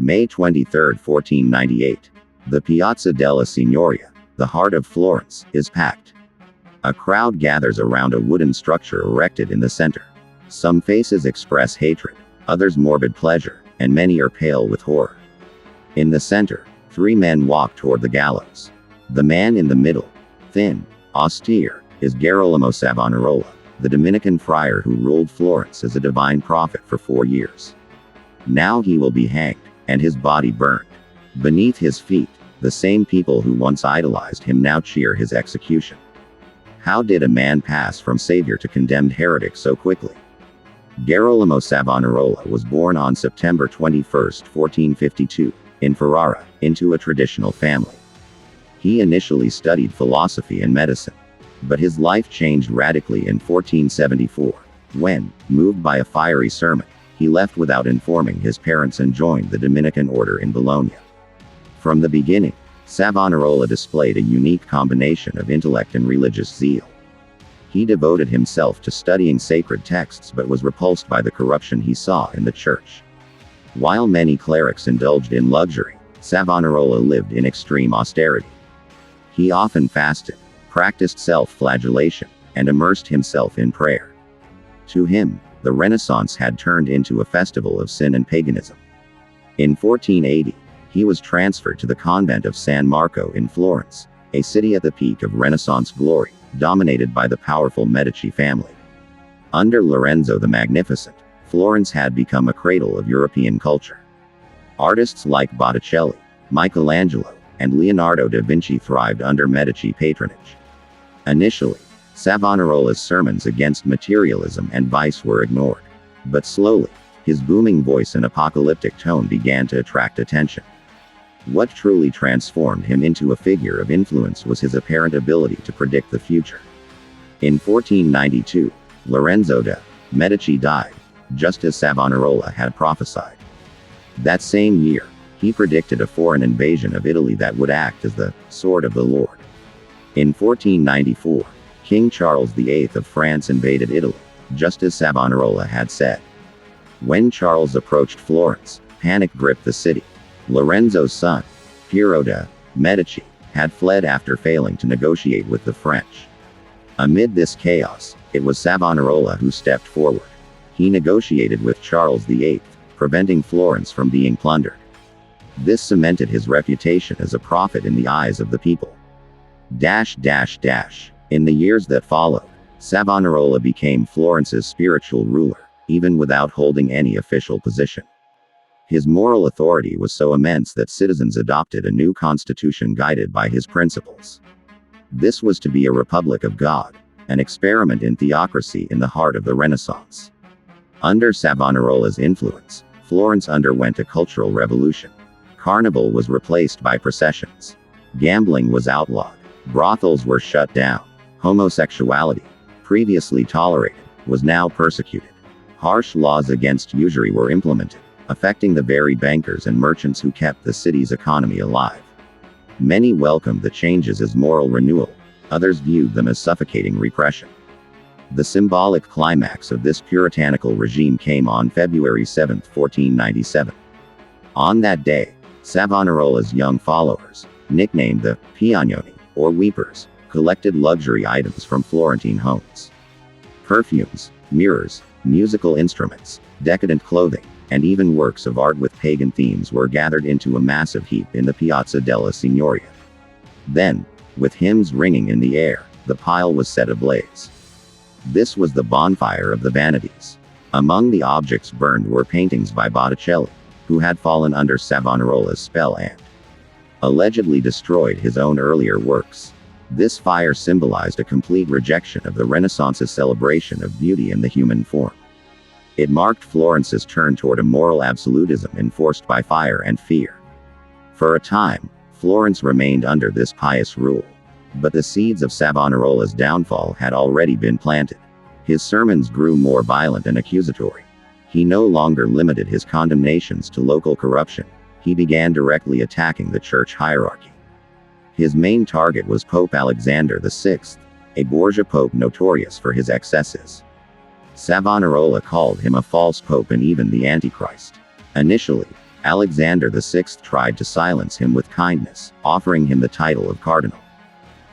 May 23, 1498. The Piazza della Signoria, the heart of Florence, is packed. A crowd gathers around a wooden structure erected in the center. Some faces express hatred, others morbid pleasure, and many are pale with horror. In the center, 3 men walk toward the gallows. The man in the middle, thin, austere, is Gerolamo Savonarola, the Dominican friar who ruled Florence as a divine prophet for 4 years. Now he will be hanged, and his body burned. Beneath his feet, the same people who once idolized him now cheer his execution. How did a man pass from savior to condemned heretic so quickly? Gerolamo Savonarola was born on September 21, 1452, in Ferrara, into a traditional family. He initially studied philosophy and medicine. But his life changed radically in 1474, when, moved by a fiery sermon, he left without informing his parents and joined the Dominican order in Bologna. From the beginning, Savonarola displayed a unique combination of intellect and religious zeal. He devoted himself to studying sacred texts but was repulsed by the corruption he saw in the church. While many clerics indulged in luxury, Savonarola lived in extreme austerity. He often fasted, practiced self-flagellation, and immersed himself in prayer. To him, the Renaissance had turned into a festival of sin and paganism. In 1480, he was transferred to the convent of San Marco in Florence, a city at the peak of Renaissance glory, dominated by the powerful Medici family. Under Lorenzo the Magnificent, Florence had become a cradle of European culture. Artists like Botticelli, Michelangelo, and Leonardo da Vinci thrived under Medici patronage. Initially, Savonarola's sermons against materialism and vice were ignored. But slowly, his booming voice and apocalyptic tone began to attract attention. What truly transformed him into a figure of influence was his apparent ability to predict the future. In 1492, Lorenzo de' Medici died, just as Savonarola had prophesied. That same year, he predicted a foreign invasion of Italy that would act as the sword of the Lord. In 1494, King Charles VIII of France invaded Italy, just as Savonarola had said. When Charles approached Florence, panic gripped the city. Lorenzo's son, Piero de' Medici, had fled after failing to negotiate with the French. Amid this chaos, it was Savonarola who stepped forward. He negotiated with Charles VIII, preventing Florence from being plundered. This cemented his reputation as a prophet in the eyes of the people. In the years that followed, Savonarola became Florence's spiritual ruler, even without holding any official position. His moral authority was so immense that citizens adopted a new constitution guided by his principles. This was to be a republic of God, an experiment in theocracy in the heart of the Renaissance. Under Savonarola's influence, Florence underwent a cultural revolution. Carnival was replaced by processions. Gambling was outlawed. Brothels were shut down. Homosexuality, previously tolerated, was now persecuted. Harsh laws against usury were implemented, affecting the very bankers and merchants who kept the city's economy alive. Many welcomed the changes as moral renewal, others viewed them as suffocating repression. The symbolic climax of this puritanical regime came on February 7, 1497. On that day, Savonarola's young followers, nicknamed the Piagnoni, or Weepers, collected luxury items from Florentine homes. Perfumes, mirrors, musical instruments, decadent clothing, and even works of art with pagan themes were gathered into a massive heap in the Piazza della Signoria. Then, with hymns ringing in the air, the pile was set ablaze. This was the bonfire of the Vanities. Among the objects burned were paintings by Botticelli, who had fallen under Savonarola's spell and allegedly destroyed his own earlier works. This fire symbolized a complete rejection of the Renaissance's celebration of beauty in the human form. It marked Florence's turn toward a moral absolutism enforced by fire and fear. For a time, Florence remained under this pious rule. But the seeds of Savonarola's downfall had already been planted. His sermons grew more violent and accusatory. He no longer limited his condemnations to local corruption. He began directly attacking the church hierarchy. His main target was Pope Alexander VI, a Borgia pope notorious for his excesses. Savonarola called him a false pope and even the Antichrist. Initially, Alexander VI tried to silence him with kindness, offering him the title of cardinal.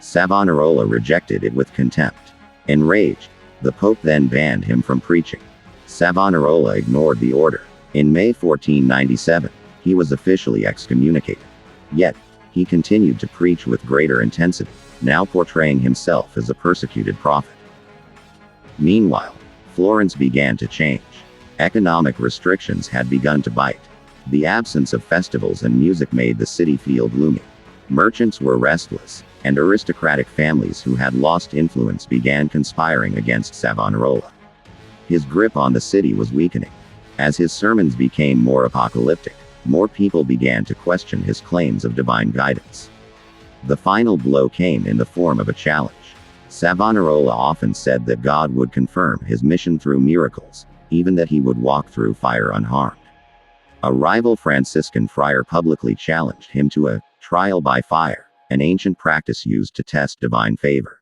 Savonarola rejected it with contempt. Enraged, the Pope then banned him from preaching. Savonarola ignored the order. In May 1497, he was officially excommunicated. Yet, he continued to preach with greater intensity, now portraying himself as a persecuted prophet. Meanwhile, Florence began to change. Economic restrictions had begun to bite. The absence of festivals and music made the city feel gloomy. Merchants were restless, and aristocratic families who had lost influence began conspiring against Savonarola. His grip on the city was weakening. As his sermons became more apocalyptic, more people began to question his claims of divine guidance. The final blow came in the form of a challenge. Savonarola often said that God would confirm his mission through miracles, even that he would walk through fire unharmed. A rival Franciscan friar publicly challenged him to a trial by fire, an ancient practice used to test divine favor.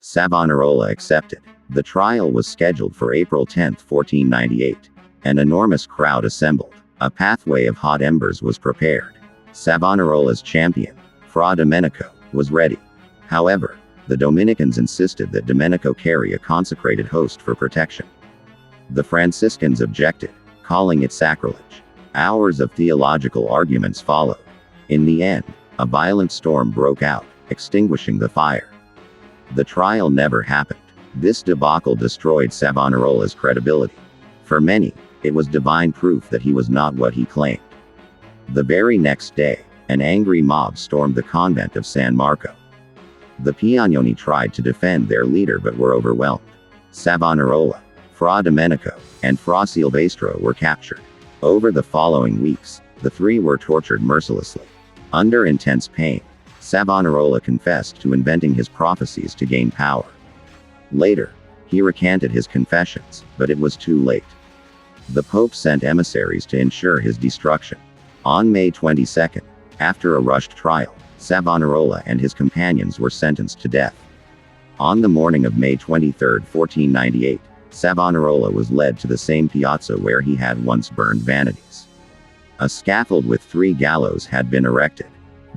Savonarola accepted. The trial was scheduled for April 10, 1498. An enormous crowd assembled. A pathway of hot embers was prepared. Savonarola's champion, Fra Domenico, was ready. However, the Dominicans insisted that Domenico carry a consecrated host for protection. The Franciscans objected, calling it sacrilege. Hours of theological arguments followed. In the end, a violent storm broke out, extinguishing the fire. The trial never happened. This debacle destroyed Savonarola's credibility. For many, it was divine proof that he was not what he claimed. The very next day, an angry mob stormed the convent of San Marco. The Piagnoni tried to defend their leader but were overwhelmed. Savonarola, Fra Domenico, and Fra Silvestro were captured. Over the following weeks, the three were tortured mercilessly. Under intense pain, Savonarola confessed to inventing his prophecies to gain power. Later, he recanted his confessions, but it was too late. The Pope sent emissaries to ensure his destruction. On May 22, after a rushed trial, Savonarola and his companions were sentenced to death. On the morning of May 23, 1498, Savonarola was led to the same piazza where he had once burned Vanities. A scaffold with 3 gallows had been erected.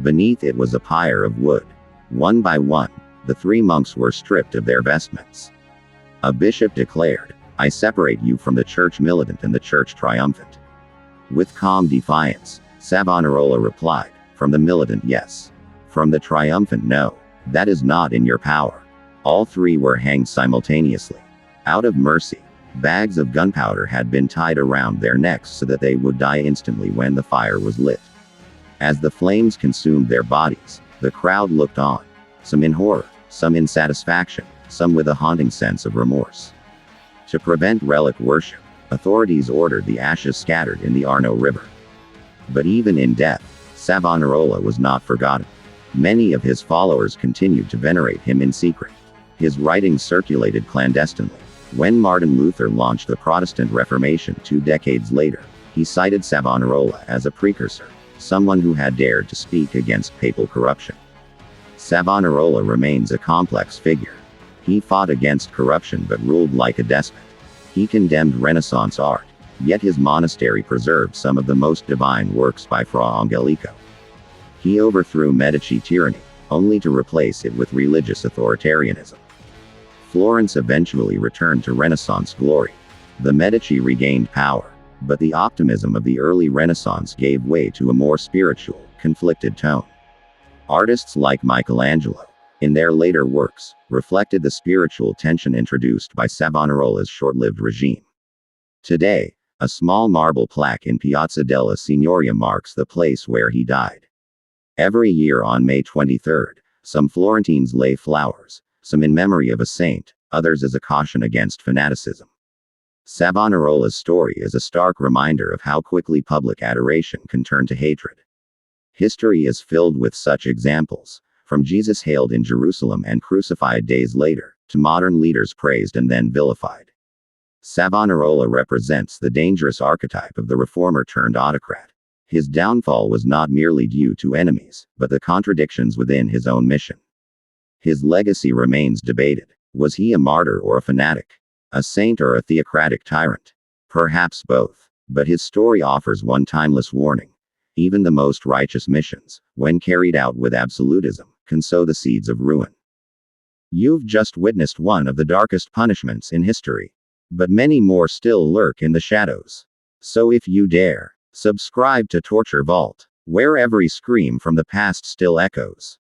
Beneath it was a pyre of wood. One by one, the 3 monks were stripped of their vestments. A bishop declared, "I separate you from the church militant and the church triumphant." With calm defiance, Savonarola replied, "From the militant, yes. From the triumphant, no. That is not in your power." All 3 were hanged simultaneously. Out of mercy, bags of gunpowder had been tied around their necks so that they would die instantly when the fire was lit. As the flames consumed their bodies, the crowd looked on, some in horror, some in satisfaction, some with a haunting sense of remorse. To prevent relic worship, authorities ordered the ashes scattered in the Arno River. But even in death, Savonarola was not forgotten. Many of his followers continued to venerate him in secret. His writings circulated clandestinely. When Martin Luther launched the Protestant Reformation 2 decades later, he cited Savonarola as a precursor, someone who had dared to speak against papal corruption. Savonarola remains a complex figure. He fought against corruption but ruled like a despot. He condemned Renaissance art, yet his monastery preserved some of the most divine works by Fra Angelico. He overthrew Medici tyranny, only to replace it with religious authoritarianism. Florence eventually returned to Renaissance glory. The Medici regained power, but the optimism of the early Renaissance gave way to a more spiritual, conflicted tone. Artists like Michelangelo, in their later works, reflected the spiritual tension introduced by Savonarola's short-lived regime. Today, a small marble plaque in Piazza della Signoria marks the place where he died. Every year on May 23, some Florentines lay flowers, some in memory of a saint, others as a caution against fanaticism. Savonarola's story is a stark reminder of how quickly public adoration can turn to hatred. History is filled with such examples, from Jesus hailed in Jerusalem and crucified days later, to modern leaders praised and then vilified. Savonarola represents the dangerous archetype of the reformer turned autocrat. His downfall was not merely due to enemies, but the contradictions within his own mission. His legacy remains debated. Was he a martyr or a fanatic? A saint or a theocratic tyrant? Perhaps both. But his story offers one timeless warning. Even the most righteous missions, when carried out with absolutism, can sow the seeds of ruin. You've just witnessed one of the darkest punishments in history. But many more still lurk in the shadows. So if you dare, subscribe to Torture Vault, where every scream from the past still echoes.